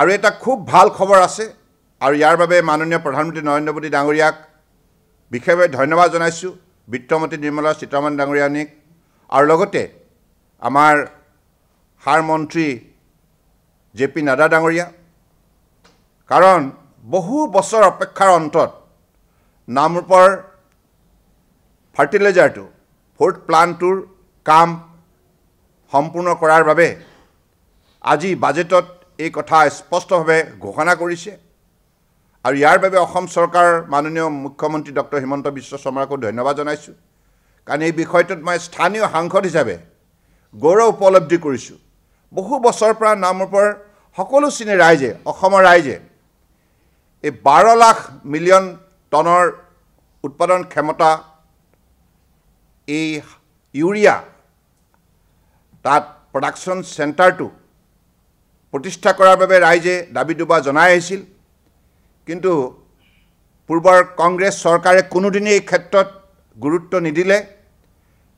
আৰু এটা খুব ভাল খবৰ আছে আৰু ইয়াৰ বাবে মাননীয় প্ৰধানমন্ত্ৰী নৰেন্দ্ৰ মোদী ডাঙৰীয়াক বিশেষভাৱে ধন্যবাদ জনাইছোঁ বিত্তমন্ত্ৰী নিৰ্মলা সীতাৰমণ ডাঙৰীয়ানীক আৰু লগতে আমাৰ সাৰ মন্ত্ৰী JP নাড্ডা ডাঙৰীয়া কাৰণ বহু বছৰ অপেক্ষাৰ অন্তত নামৰূপৰ ফাৰ্টিলাইজাৰটো ফ'ৰ্থ প্লাণ্টটোৰ কাম সম্পূৰ্ণ কৰাৰ বাবে আজি বাজেটত এই কথা স্পষ্টভাৱে ঘোষণা কৰিছে আৰু ইয়াৰ বাবে অসম চৰকাৰৰ মাননীয় মুখ্যমন্ত্ৰী ডক্টৰ হিমন্ত বিশ্ব শৰ্মাকো ধন্যবাদ জনাইছোঁ কাৰণ এই বিষয়টোত মই স্থানীয় সাংসদ হিচাপে গৌৰৱ উপলব্ধি কৰিছোঁ বহু বছৰৰ পৰা নামৰূপৰ সকলো শ্ৰেণীৰ ৰাইজে অসমৰ ৰাইজে এই 12 লাখ মিলিয়ন টনৰ উৎপাদন ক্ষমতা এই ইউৰিয়া তাত প্ৰডাকশ্যন চেণ্টাৰটো প্ৰতিষ্ঠা কৰাৰ বাবে ৰাইজে দাবী দুবা জনাই আহিছিল কিন্তু পূৰ্বৰ কংগ্ৰেছ চৰকাৰে কোনোদিনেই এই ক্ষেত্ৰত গুৰুত্ব নিদিলে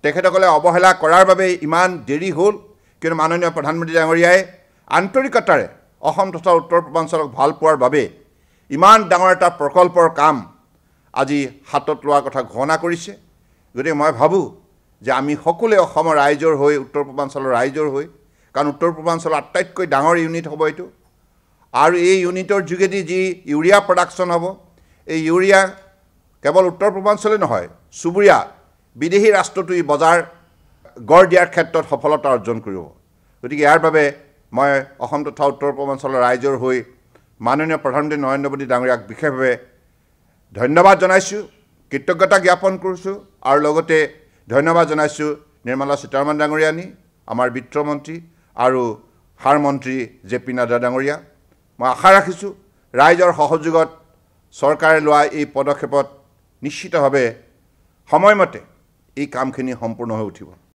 তেখেতসকলে অৱহেলা কৰাৰ বাবে ইমান দেৰি হ'ল কিন্তু মাননীয় প্ৰধানমন্ত্ৰী ডাঙৰীয়াই আন্তৰিকতাৰে অসম তথা উত্তৰ পূৰ্বাঞ্চলক ভাল পোৱাৰ বাবে ইমান ডাঙৰ এটা প্ৰকল্পৰ কাম আজি হাতত লোৱাৰ কথা ঘোষণা কৰিছে গতিকে মই ভাবোঁ যে আমি সকলোৱে অসমৰ ৰাইজৰ হৈ উত্তৰ পূৰ্বাঞ্চলৰ ৰাইজৰ হৈ কাৰণ উত্তৰ পূৰ্বাঞ্চলৰ আটাইতকৈ ডাঙৰ ইউনিট হ'ব এইটো আৰু এই ইউনিটৰ যোগেদি যি ইউৰিয়া প্ৰডাকশ্যন হ'ব এই ইউৰিয়া কেৱল উত্তৰ পূৰ্বাঞ্চলে নহয় চুবুৰীয়া বিদেশী ৰাষ্ট্ৰটো এই বজাৰ গঢ় দিয়াৰ ক্ষেত্ৰত সফলতা অৰ্জন কৰিব গতিকে ইয়াৰ বাবে মই অসম তথা উত্তৰ পূৰ্বাঞ্চলৰ ৰাইজৰ হৈ মাননীয় প্ৰধানমন্ত্ৰী নৰেন্দ্ৰ মোদী ডাঙৰীয়াক বিশেষভাৱে ধন্যবাদ জনাইছোঁ কৃতজ্ঞতা জ্ঞাপন কৰিছোঁ আৰু লগতে ধন্যবাদ জনাইছোঁ নিৰ্মলা সীতাৰমণ ডাঙৰীয়ানী আমাৰ বিত্তমন্ত্ৰী আৰু সাৰ মন্ত্ৰী JP নাড্ডা ডাঙৰীয়া মই আশা ৰাখিছোঁ ৰাইজৰ সহযোগত চৰকাৰে লোৱা এই পদক্ষেপত নিশ্চিতভাৱে সময়মতে এই কামখিনি সম্পূৰ্ণ হৈ উঠিব